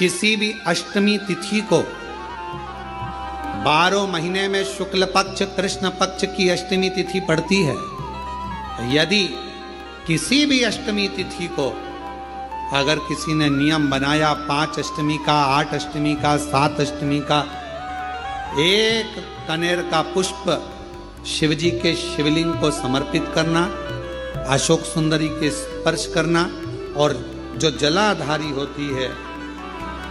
किसी भी अष्टमी तिथि को 12 महीने में शुक्ल पक्ष कृष्ण पक्ष की अष्टमी तिथि पड़ती है। यदि किसी भी अष्टमी तिथि को अगर किसी ने नियम बनाया 5 अष्टमी का, 8 अष्टमी का, 7 अष्टमी का, एक कनेर का पुष्प शिवजी के शिवलिंग को समर्पित करना, अशोक सुंदरी के स्पर्श करना, और जो जलाधारी होती है,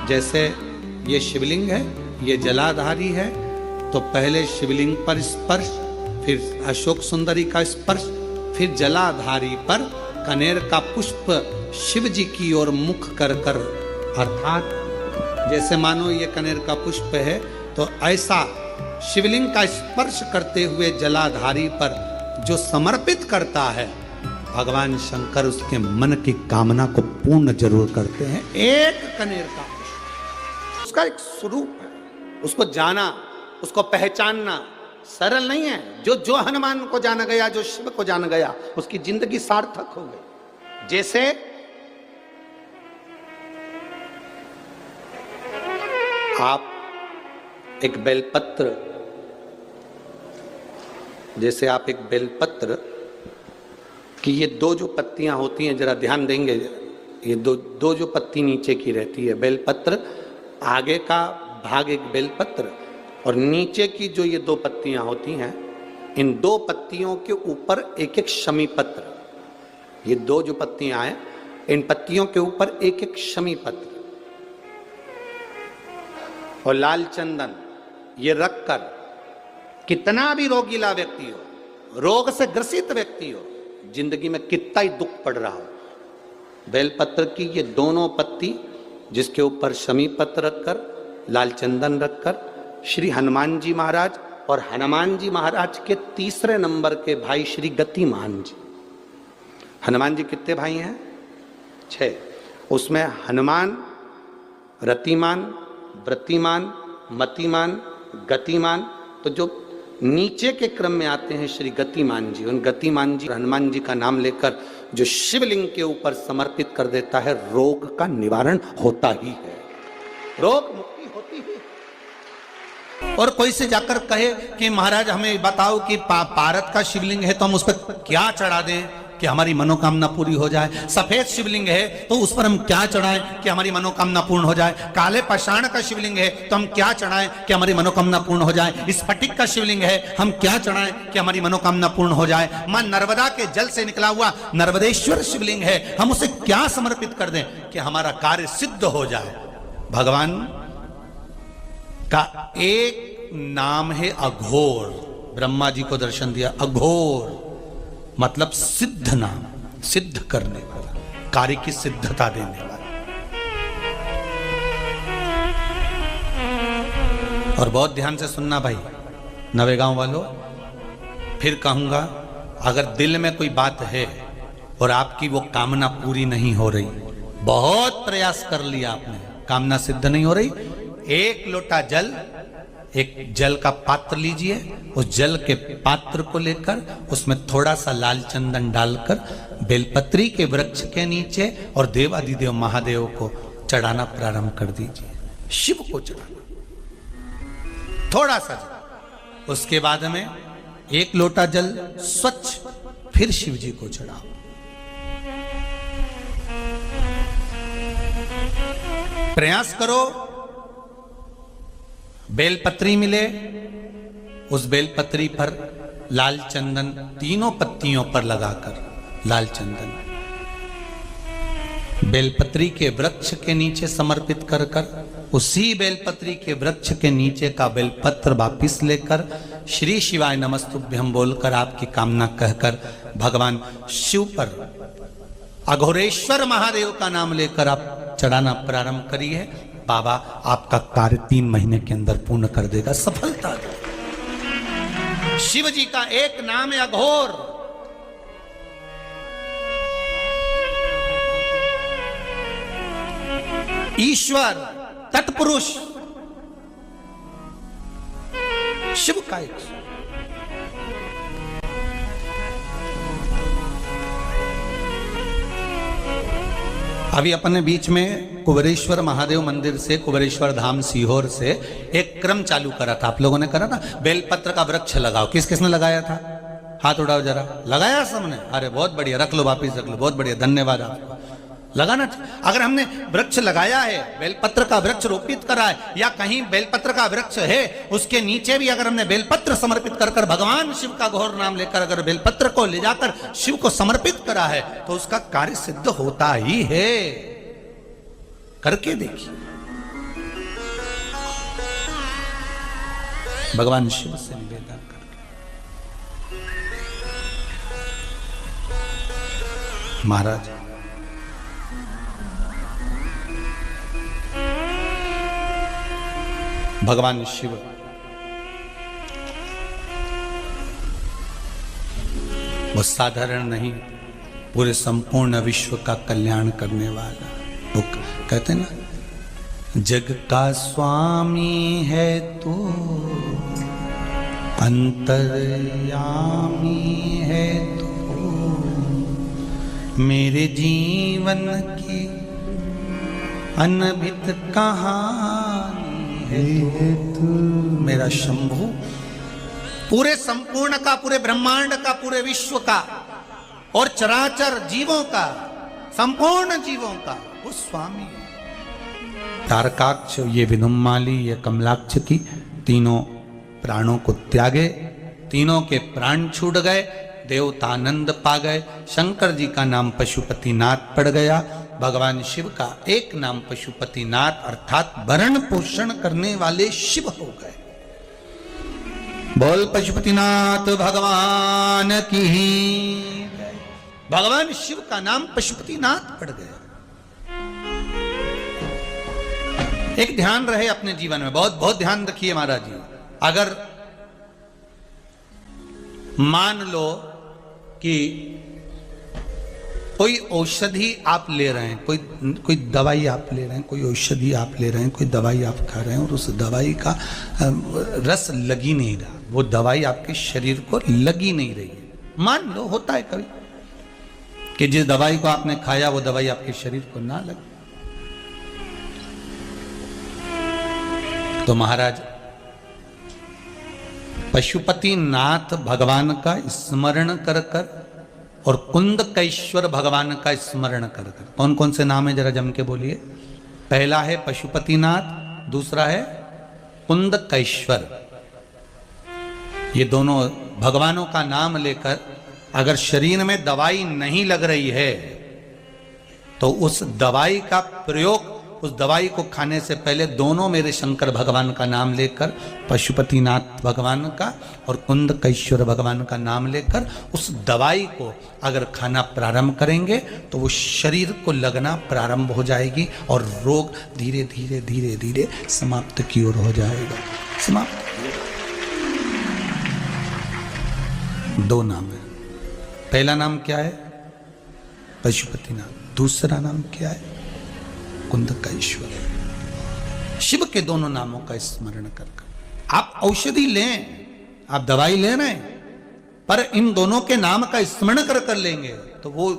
जैसे ये शिवलिंग है, ये जलाधारी है, तो पहले शिवलिंग पर स्पर्श, फिर अशोक सुंदरी का स्पर्श, फिर जलाधारी पर कनेर का पुष्प शिव जी की ओर मुख कर कर, अर्थात जैसे मानो ये कनेर का पुष्प है, तो ऐसा शिवलिंग का स्पर्श करते हुए जलाधारी पर जो समर्पित करता है, भगवान शंकर उसके मन की कामना को पूर्ण जरूर करते हैं। एक कनेर का पुष्प, उसका एक स्वरूप है, उसको जाना, उसको पहचानना सरल नहीं है। जो हनुमान को जाना गया, जो शिव को जाना गया, उसकी जिंदगी सार्थक हो गई। जैसे आप एक बेलपत्र, जैसे आप एक बेलपत्र कि ये दो जो पत्तियां होती हैं, जरा ध्यान देंगे, ये दो जो पत्ती नीचे की रहती है, बेलपत्र, आगे का भाग एक बेलपत्र और नीचे की जो ये 2 पत्तियां होती हैं, इन 2 पत्तियों के ऊपर एक एक शमी पत्र, ये 2 जो पत्तियां हैं, इन पत्तियों के ऊपर एक एक शमी पत्र और लाल चंदन, ये रखकर कितना भी रोगीला व्यक्ति हो, रोग से ग्रसित व्यक्ति हो, जिंदगी में कितना ही दुख पड़ रहा हो, बेलपत्र की ये दोनों पत्ती जिसके ऊपर शमी पत्र रखकर, लाल चंदन रखकर, श्री हनुमान जी महाराज और हनुमान जी महाराज के तीसरे नंबर के भाई श्री गतिमान जी, हनुमान जी कितने भाई हैं? 6। उसमें हनुमान, रतिमान, व्रतिमान, मतिमान, गतिमान, तो जो नीचे के क्रम में आते हैं श्री गतिमान जी, उन गतिमान जी हनुमान जी का नाम लेकर जो शिवलिंग के ऊपर समर्पित कर देता है, रोग का निवारण होता ही है, रोग मुक्ति होती है। और कोई से जाकर कहे कि महाराज हमें बताओ कि पारत का शिवलिंग है तो हम उस पर क्या चढ़ा दें कि हमारी मनोकामना पूरी हो जाए, सफेद शिवलिंग है तो उस पर हम क्या चढ़ाएं कि हमारी मनोकामना पूर्ण हो जाए, काले पाषाण का शिवलिंग है तो हम क्या चढ़ाएं कि हमारी मनोकामना पूर्ण हो जाए, स्फटिक का शिवलिंग है हम क्या चढ़ाएं कि हमारी मनोकामना पूर्ण हो जाए, मां नर्मदा के जल से निकला हुआ नर्मदेश्वर शिवलिंग है, हम उसे क्या समर्पित कर दें कि हमारा कार्य सिद्ध हो जाए। भगवान का एक नाम है अघोर। ब्रह्मा जी को दर्शन दिया, अघोर मतलब सिद्ध नाम, सिद्ध करने वाला, कार्य की सिद्धता देने वाला। और बहुत ध्यान से सुनना भाई, नवेगांव वालों, फिर कहूंगा, अगर दिल में कोई बात है और आपकी वो कामना पूरी नहीं हो रही, बहुत प्रयास कर लिया आपने, कामना सिद्ध नहीं हो रही, एक लोटा जल, एक जल का पात्र लीजिए, उस जल के पात्र को लेकर उसमें थोड़ा सा लाल चंदन डालकर बेलपत्री के वृक्ष के नीचे और देवादिदेव महादेव को चढ़ाना प्रारंभ कर दीजिए, शिव को चढ़ाना थोड़ा सा जल। उसके बाद में 1 लोटा जल स्वच्छ फिर शिव जी को चढ़ाओ। प्रयास करो बेलपत्री मिले, उस बेलपत्री पर लाल चंदन 3 पत्तियों पर लगाकर, लाल चंदन बेलपत्री के वृक्ष के नीचे समर्पित कर कर, उसी बेलपत्री के वृक्ष के नीचे का बेलपत्र वापिस लेकर श्री शिवाय नमस्तुभ्यम बोलकर आपकी कामना कहकर भगवान शिव पर अघोरेश्वर महादेव का नाम लेकर आप चढ़ाना प्रारंभ करिए। बाबा आपका कार्य 3 महीने के अंदर पूर्ण कर देगा, सफलता देगा। शिव जी का एक नाम है अघोर। ईश्वर, तत्पुरुष, शिव का एक। अभी अपने बीच में कुबेरेश्वर महादेव मंदिर से, कुबेरेश्वर धाम सीहोर से एक क्रम चालू करा था, आप लोगों ने करा ना, बेलपत्र का वृक्ष लगाओ। किस किसने लगाया था? हाथ उठाओ जरा। लगाया सबने? अरे बहुत बढ़िया, रख लो, वापिस रख लो, बहुत बढ़िया, धन्यवाद आपको। लगाना। अगर हमने वृक्ष लगाया है, बेलपत्र का वृक्ष रोपित करा है, या कहीं बेलपत्र का वृक्ष है उसके नीचे भी अगर हमने बेलपत्र समर्पित कर कर भगवान शिव का घोर नाम लेकर अगर बेलपत्र को ले जाकर शिव को समर्पित करा है तो उसका कार्य सिद्ध होता ही है। करके देखिए, भगवान शिव से निवेदन करके। महाराज भगवान शिव वो साधारण नहीं, पूरे संपूर्ण विश्व का कल्याण करने वाला। वो कहते ना, जग का स्वामी है तू, अंतर्यामी है तू, मेरे जीवन की अनभित कहानी है तू। मेरा शंभु पूरे संपूर्ण का, पूरे ब्रह्मांड का, पूरे विश्व का और चराचर जीवों का, संपूर्ण जीवों का वो स्वामी है। तारकाक्ष, ये विनुमाली, ये कमलाक्ष की तीनों प्राणों को त्यागे, तीनों के प्राण छूट गए, देवतानंद पा गए। शंकर जी का नाम पशुपतिनाथ पड़ गया, भगवान शिव का एक नाम पशुपतिनाथ अर्थात भरण पोषण करने वाले शिव हो गए। बोल पशुपतिनाथ भगवान की। भगवान शिव का नाम पशुपतिनाथ पड़ गया। एक ध्यान रहे अपने जीवन में, बहुत बहुत ध्यान रखिए महाराज जी। अगर मान लो कि कोई औषधि आप ले रहे हैं, कोई दवाई आप ले रहे हैं, कोई औषधि आप ले रहे हैं, कोई दवाई आप खा रहे हैं और उस दवाई का रस लगी नहीं रहा, वो दवाई आपके शरीर को लगी नहीं रही है। मान लो होता है कभी कि जिस दवाई को आपने खाया वो दवाई आपके शरीर को ना लगे, तो महाराज पशुपतिनाथ भगवान का स्मरण कर कर और कुंदकेश्वर भगवान का स्मरण कर कर। कौन कौन से नाम है जरा जम के बोलिए। पहला है पशुपतिनाथ, दूसरा है कुंदकेश्वर। ये दोनों भगवानों का नाम लेकर अगर शरीर में दवाई नहीं लग रही है तो उस दवाई का प्रयोग, उस दवाई को खाने से पहले दोनों मेरे शंकर भगवान का नाम लेकर, पशुपतिनाथ भगवान का और कुंदकेश्वर भगवान का नाम लेकर उस दवाई को अगर खाना प्रारंभ करेंगे तो वो शरीर को लगना प्रारंभ हो जाएगी और रोग धीरे धीरे धीरे धीरे समाप्त की ओर हो जाएगा। समाप्त। दो नाम है, पहला नाम क्या है? पशुपतिनाथ। दूसरा नाम क्या है? कुंदकेश्वर। शिव के दोनों नामों का स्मरण कर कर आप औषधि लें, आप दवाई ले रहे हैं, पर इन दोनों के नाम का स्मरण कर कर लेंगे तो वो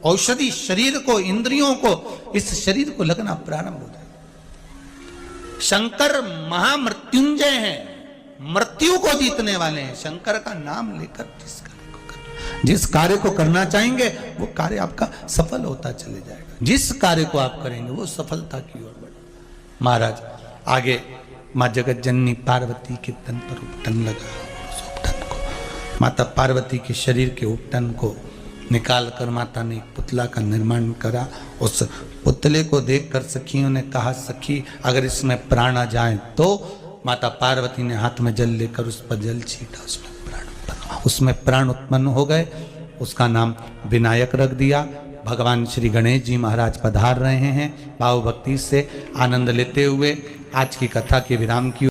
औषधि शरीर को, इंद्रियों को, इस शरीर को लगना प्रारंभ हो जाएगा। शंकर महामृत्युंजय हैं, मृत्यु को जीतने वाले हैं। शंकर का नाम लेकर जिस कार्य को करना चाहेंगे वो कार्य आपका सफल होता चले जाएगा। जिस कार्य को आप करेंगे वो सफलता की ओर बढ़े। महाराज आगे माँ जगत जननी पार्वती के तन पर उपटन लगा। उस उपटन को, माता पार्वती के शरीर के उपटन को निकाल कर माता ने एक पुतला का निर्माण करा। उस पुतले को देखकर सखियों ने कहा, सखी अगर इसमें प्राण आ जाए तो। माता पार्वती ने हाथ में जल लेकर उस पर जल छीटा, उसमें प्राण उत्पन्न हो गए। उसका नाम विनायक रख दिया। भगवान श्री गणेश जी महाराज पधार रहे हैं भाव भक्ति से आनंद लेते हुए। आज की कथा के विराम की